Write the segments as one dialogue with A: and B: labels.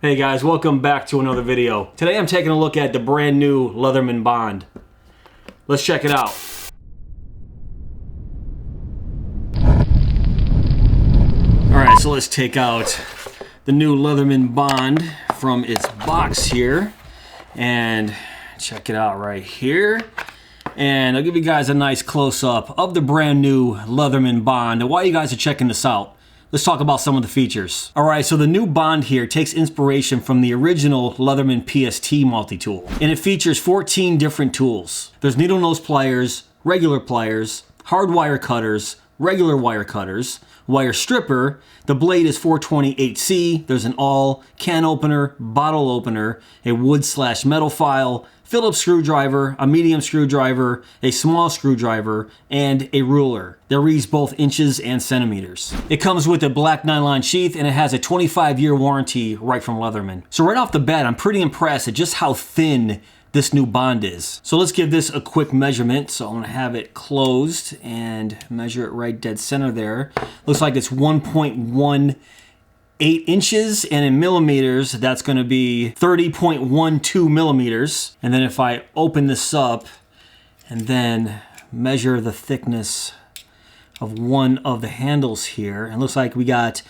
A: Hey guys, welcome back to another video. Today I'm taking a look at the brand new Leatherman Bond. Let's check it out. Alright, so let's take out the new Leatherman Bond from its box here and check it out right here. And I'll give you guys a nice close-up of the brand new Leatherman Bond. And while you guys are checking this out, let's talk about some of the features. All right, so the new Bond here takes inspiration from the original Leatherman PST multi-tool. And it features 14 different tools. There's needle nose pliers, regular pliers, hard wire cutters, regular wire cutters, wire stripper. The blade is 420-8C. There's an awl, can opener, bottle opener, a wood/metal file, Phillips screwdriver, a medium screwdriver, a small screwdriver, and a ruler. That reads both inches and centimeters. It comes with a black nylon sheath and it has a 25-year warranty right from Leatherman. So right off the bat, I'm pretty impressed at just how thin this new Bond is. So let's give this a quick measurement. So I'm gonna have it closed and measure it right dead center there. Looks like it's 1.18 inches, and in millimeters, that's gonna be 30.12 millimeters. And then if I open this up and then measure the thickness of one of the handles here, it looks like we got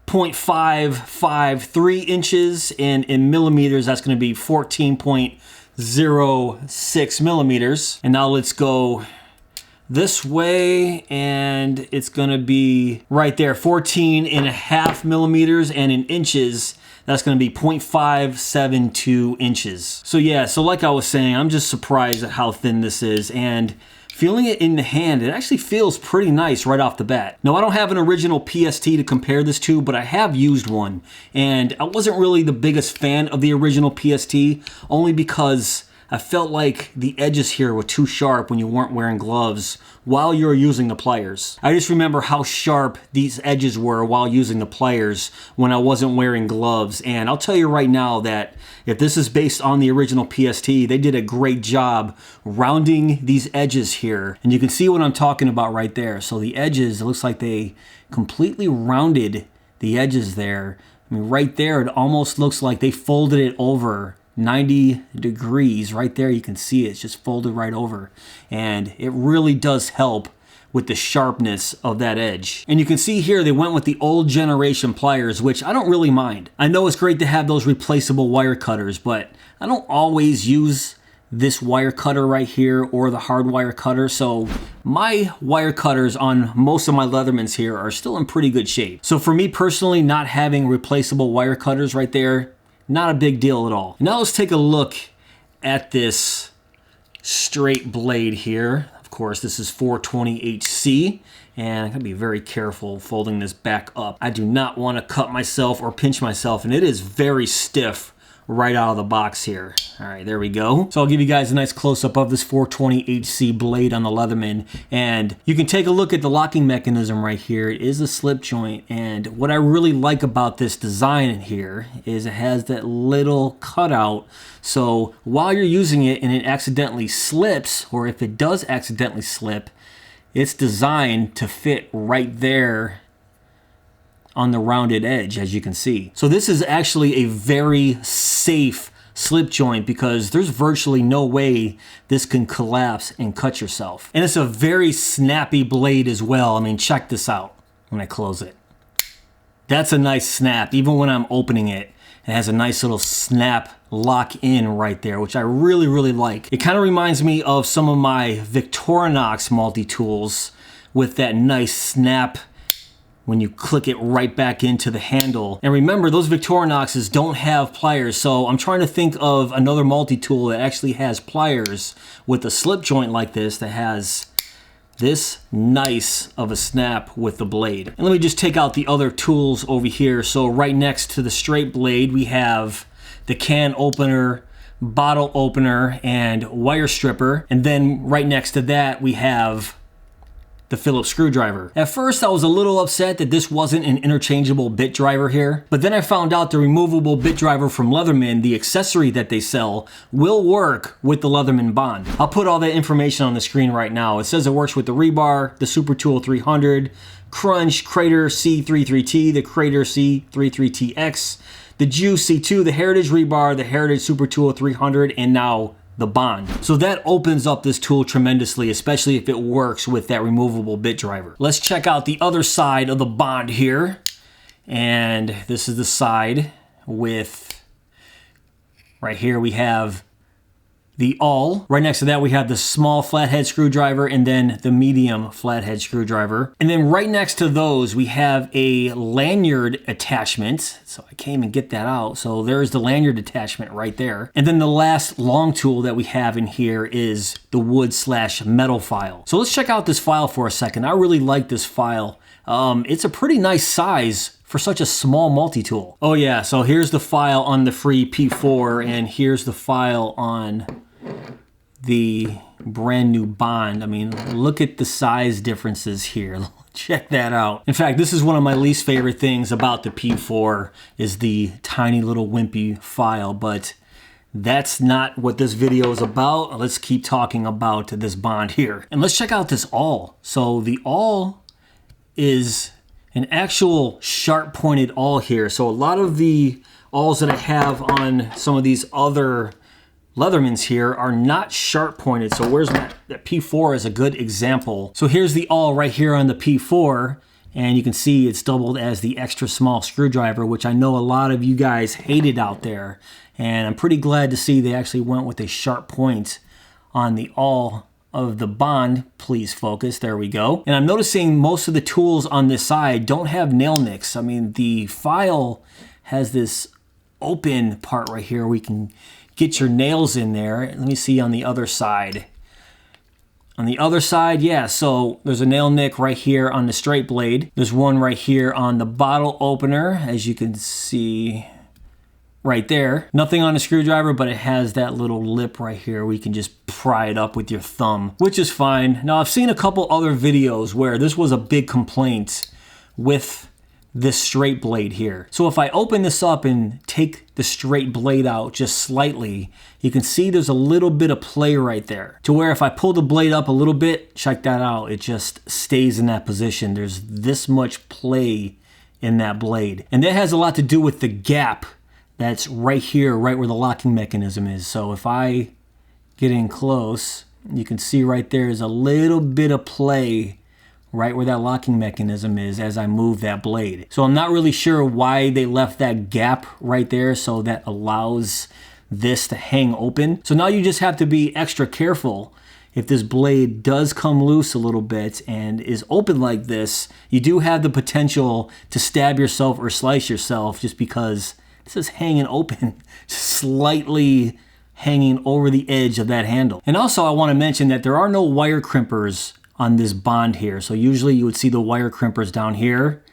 A: 0.553 inches, and in millimeters, that's gonna be 14.06 millimeters. And now let's go this way, and it's gonna be right there, 14.5 millimeters, and in inches, that's gonna be 0.572 inches. So yeah, so like I was saying, I'm just surprised at how thin this is, and feeling it in the hand, it actually feels pretty nice right off the bat. Now, I don't have an original PST to compare this to, but I have used one, and I wasn't really the biggest fan of the original PST, only because I felt like the edges here were too sharp when you weren't wearing gloves while you were using the pliers. I just remember how sharp these edges were while using the pliers when I wasn't wearing gloves. And I'll tell you right now that if this is based on the original PST, they did a great job rounding these edges here. And you can see what I'm talking about right there. So the edges, it looks like they completely rounded the edges there. I mean, right there, it almost looks like they folded it over 90 degrees. Right there, you can see it's just folded right over, and it really does help with the sharpness of that edge. And you can see here they went with the old generation pliers, which I don't really mind. I know it's great to have those replaceable wire cutters, but I don't always use this wire cutter right here or the hard wire cutter, so my wire cutters on most of my Leathermans here are still in pretty good shape. So for me personally, not having replaceable wire cutters right there, not a big deal at all. Now let's take a look at this straight blade here. Of course, this is 420-8C, and I'm gonna be very careful folding this back up. I do not want to cut myself or pinch myself, and it is very stiff right out of the box here. All right, there we go. So I'll give you guys a nice close-up of this 420-8C blade on the Leatherman, and you can take a look at the locking mechanism right here. It is a slip joint, and what I really like about this design in here is it has that little cutout, so while you're using it and it accidentally slips, or if it does accidentally slip, it's designed to fit right there on the rounded edge, as you can see. So this is actually a very safe slip joint because there's virtually no way this can collapse and cut yourself. And it's a very snappy blade as well. I mean, check this out when I close it. That's a nice snap. Even when I'm opening it, it has a nice little snap lock in right there, which I really, really like. It kind of reminds me of some of my Victorinox multi-tools with that nice snap when you click it right back into the handle. And remember, those Victorinoxes don't have pliers, so I'm trying to think of another multi-tool that actually has pliers with a slip joint like this that has this nice of a snap with the blade. And let me just take out the other tools over here. So right next to the straight blade, we have the can opener, bottle opener, and wire stripper. And then right next to that, we have the Phillips screwdriver. At first, I was a little upset that this wasn't an interchangeable bit driver here, but then I found out the removable bit driver from Leatherman, the accessory that they sell, will work with the Leatherman Bond. I'll put all that information on the screen right now. It says it works with the rebar, the Super Tool 300, Crunch, Crater C33T, the Crater C33TX, the Juice C2, the Heritage Rebar, the Heritage Super Tool 300, and now the Bond. So that opens up this tool tremendously, especially if it works with that removable bit driver. Let's check out the other side of the Bond here. And this is the side with, right here we have the awl. Right next to that we have the small flathead screwdriver and then the medium flathead screwdriver. And then right next to those we have a lanyard attachment. So I can't even get that out. So there's the lanyard attachment right there. And then the last long tool that we have in here is the wood/metal file. So let's check out this file for a second. I really like this file. It's a pretty nice size for such a small multi-tool. Oh yeah, so here's the file on the free P4 and here's the file on the brand new Bond. I mean, look at the size differences here. Check that out. In fact, this is one of my least favorite things about the P4 is the tiny little wimpy file, but that's not what this video is about. Let's keep talking about this Bond here. And let's check out this awl. So the awl is an actual sharp pointed awl here. So a lot of the awls that I have on some of these other Leathermans here are not sharp pointed. So where's that P4 is a good example. So here's the awl right here on the P4, and you can see it's doubled as the extra small screwdriver, which I know a lot of you guys hated out there. And I'm pretty glad to see they actually went with a sharp point on the awl of the Bond. Please focus, there we go. And I'm noticing most of the tools on this side don't have nail nicks. I mean, the file has this open part right here where you can get your nails in there. Let me see on the other side. On the other side, yeah, so there's a nail nick right here on the straight blade. There's one right here on the bottle opener, as you can see right there. Nothing on the screwdriver, but it has that little lip right here where you can just pry it up with your thumb, which is fine. Now, I've seen a couple other videos where this was a big complaint with this straight blade here. So if I open this up and take the straight blade out just slightly, you can see there's a little bit of play right there. To where if I pull the blade up a little bit, check that out, it just stays in that position. There's this much play in that blade. And that has a lot to do with the gap that's right here, right where the locking mechanism is. So if I get in close, you can see right there is a little bit of play right where that locking mechanism is as I move that blade. So I'm not really sure why they left that gap right there, so that allows this to hang open. So now you just have to be extra careful. If this blade does come loose a little bit and is open like this, you do have the potential to stab yourself or slice yourself just because this is hanging open, slightly hanging over the edge of that handle. And also I want to mention that there are no wire crimpers on this Bond here. So usually you would see the wire crimpers down here.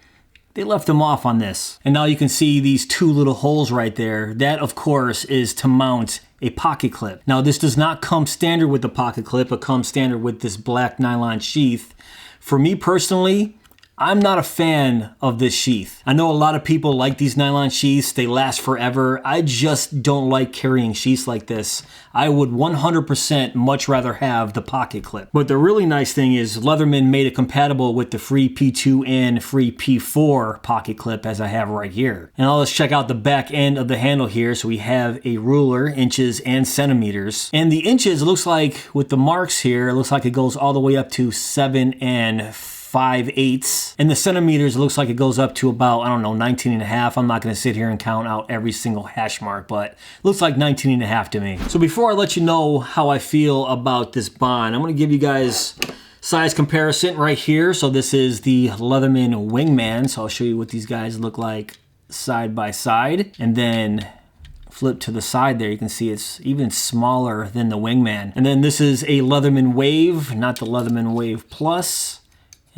A: They left them off on this. And now you can see these two little holes right there. That, of course, is to mount a pocket clip. Now, this does not come standard with the pocket clip. It comes standard with this black nylon sheath. For me personally, I'm not a fan of this sheath. I know a lot of people like these nylon sheaths. They last forever. I just don't like carrying sheaths like this. I would 100% much rather have the pocket clip. But the really nice thing is Leatherman made it compatible with the free P2 and free P4 pocket clip, as I have right here. And now let's check out the back end of the handle here. So we have a ruler, inches and centimeters. And the inches, it looks like with the marks here, it looks like it goes all the way up to 7 5/8. And the centimeters, it looks like it goes up to about, I don't know, 19.5. I'm not going to sit here and count out every single hash mark, but it looks like 19.5 to me. So before I let you know how I feel about this Bond, I'm going to give you guys size comparison right here. So this is the Leatherman Wingman. So I'll show you what these guys look like side by side. And then flip to the side there, you can see it's even smaller than the Wingman. And then this is a Leatherman Wave, not the Leatherman Wave Plus.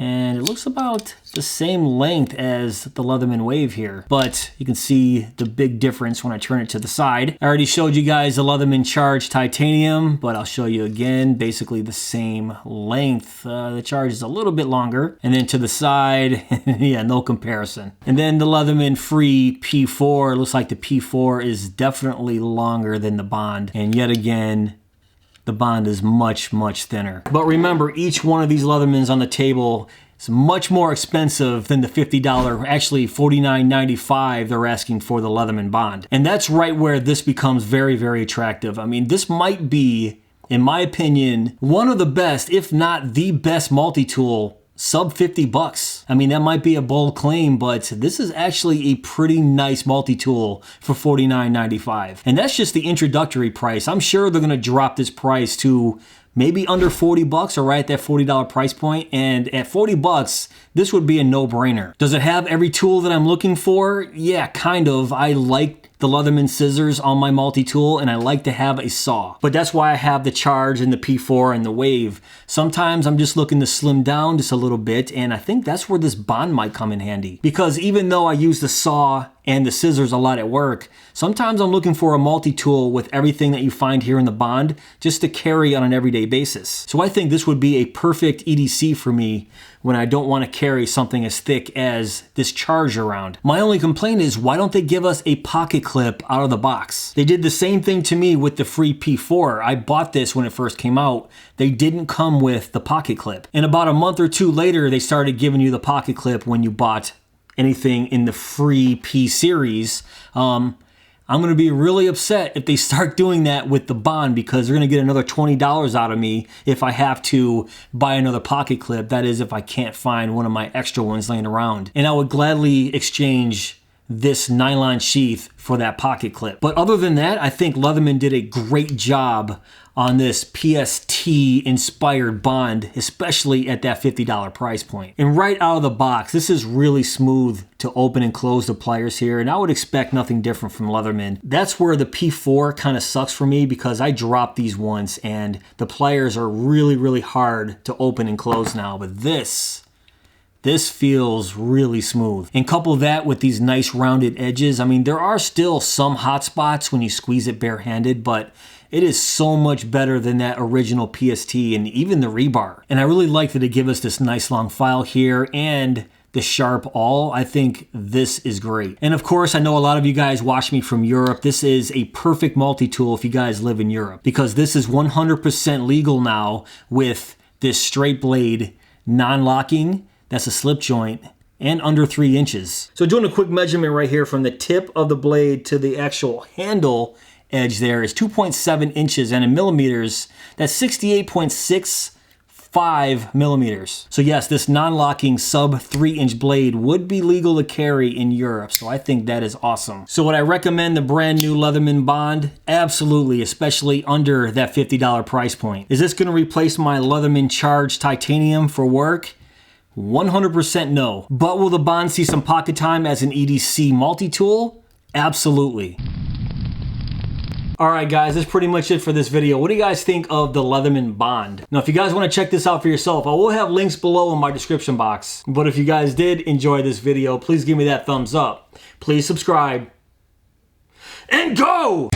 A: And it looks about the same length as the Leatherman Wave here, but you can see the big difference when I turn it to the side. I already showed you guys the Leatherman Charge Titanium, but I'll show you again, basically the same length. The Charge is a little bit longer. And then to the side, yeah, no comparison. And then the Leatherman Free P4, looks like the P4 is definitely longer than the Bond. And yet again, the Bond is much, much thinner. But remember, each one of these Leathermans on the table It's much more expensive than the $50, actually $49.95 they're asking for the Leatherman Bond. And that's right where this becomes very, very attractive. I mean, this might be, in my opinion, one of the best, if not the best multi-tool, sub $50. I mean, that might be a bold claim, but this is actually a pretty nice multi-tool for $49.95. And that's just the introductory price. I'm sure they're gonna drop this price to maybe under 40 bucks or right at that $40 price point. And at 40 bucks, this would be a no-brainer. Does it have every tool that I'm looking for? Yeah, kind of. I like the Leatherman scissors on my multi-tool, and I like to have a saw. But that's why I have the Charge and the P4 and the Wave. Sometimes I'm just looking to slim down just a little bit, and I think that's where this Bond might come in handy. Because even though I use the saw and the scissors a lot at work, sometimes I'm looking for a multi-tool with everything that you find here in the Bond just to carry on an everyday basis. So I think this would be a perfect EDC for me when I don't want to carry something as thick as this Charge around. My only complaint is, why don't they give us a pocket clip out of the box? They did the same thing to me with the free P4. I bought this when it first came out. They didn't come with the pocket clip. And about a month or two later, they started giving you the pocket clip when you bought anything in the free P series. I'm going to be really upset if they start doing that with the Bond, because they're going to get another $20 out of me if I have to buy another pocket clip. That is, if I can't find one of my extra ones laying around. And I would gladly exchange this nylon sheath for that pocket clip. But other than that, I think Leatherman did a great job on this PST inspired Bond, especially at that $50 price point. And right out of the box, this is really smooth to open and close the pliers here, and I would expect nothing different from Leatherman. That's where the P4 kind of sucks for me, because I dropped these once and the pliers are really, really hard to open and close now. But this feels really smooth. And couple that with these nice rounded edges. I mean, there are still some hot spots when you squeeze it barehanded, but it is so much better than that original PST and even the rebar. And I really like that they give us this nice long file here and the sharp awl. I think this is great. And of course, I know a lot of you guys watch me from Europe. This is a perfect multi-tool if you guys live in Europe, because this is 100% legal now with this straight blade, non-locking, that's a slip joint, and under 3 inches. So doing a quick measurement right here from the tip of the blade to the actual handle edge there is 2.7 inches, and in millimeters, that's 68.65 millimeters. So yes, this non-locking sub 3-inch blade would be legal to carry in Europe, so I think that is awesome. So would I recommend the brand new Leatherman Bond? Absolutely, especially under that $50 price point. Is this gonna replace my Leatherman Charge Titanium for work? 100% no. But will the Bond see some pocket time as an EDC multi-tool? Absolutely. Alright guys, that's pretty much it for this video. What do you guys think of the Leatherman Bond? Now if you guys want to check this out for yourself, I will have links below in my description box. But if you guys did enjoy this video, please give me that thumbs up. Please subscribe. And go!